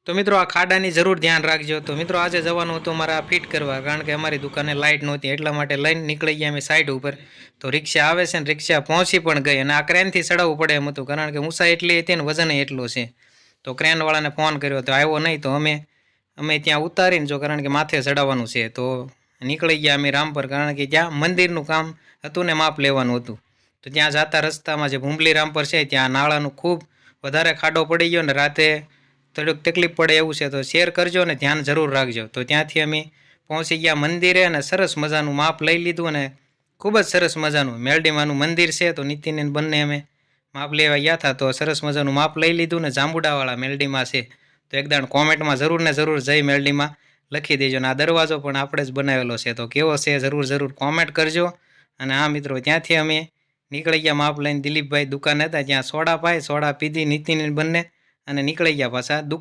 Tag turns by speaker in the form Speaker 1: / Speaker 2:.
Speaker 1: તો મિત્રો આ ખાડાની જરૂર ધ્યાન રાખજો. તો મિત્રો આજે જવાનું હતું મારે આ ફિટ કરવા, કારણ કે અમારી દુકાને લાઇટ નહોતી એટલા માટે લઈને નીકળી ગયા અમે સાઈડ ઉપર. તો રિક્ષા આવે છે ને રિક્ષા પહોંચી પણ ગઈ અને આ ક્રેનથી ચડાવવું પડે એમ હતું, કારણ કે ઊંચાઈ એટલી હતી ને વજન એટલું છે. તો ક્રેનવાળાને ફોન કર્યો તો આવ્યો નહીં. તો અમે ત્યાં ઉતારીને જો, કારણ કે માથે ચડાવવાનું છે. તો નીકળી ગયા અમે રામપર, કારણ કે ત્યાં મંદિરનું કામ હતું ને માપ લેવાનું હતું. તો ત્યાં જતા રસ્તામાં જે ભૂંબલી રામપર છે ત્યાં નાળાનું ખૂબ વધારે ખાડો પડી ગયો ને રાતે થોડુંક તકલીફ પડે એવું છે. તો શેર કરજો ને ધ્યાન જરૂર રાખજો. તો ત્યાંથી અમે પહોંચી ગયા મંદિરે અને સરસ મજાનું માપ લઈ લીધું અને ખૂબ જ સરસ મજાનું મેલડીમાનું મંદિર છે. તો નીતિને બંને અમે માપ લેવા ગયા હતા. તો સરસ મજાનું માપ લઈ લીધું ને જાંબુડાવાળા મેલડીમાં છે. તો એકદમ કોમેન્ટમાં જરૂર ને જરૂર જય મેલડીમાં લખી દેજો. અને આ દરવાજો પણ આપણે જ બનાવેલો છે. તો કેવો છે જરૂર કોમેન્ટ કરજો. અને આ મિત્રો ત્યાંથી અમે નીકળી ગયા માપ લઈને. દિલીપભાઈ દુકાન હતા ત્યાં સોડા પીધી નીતિને બંને અને નીકળી ગયા પાછા દુકાન.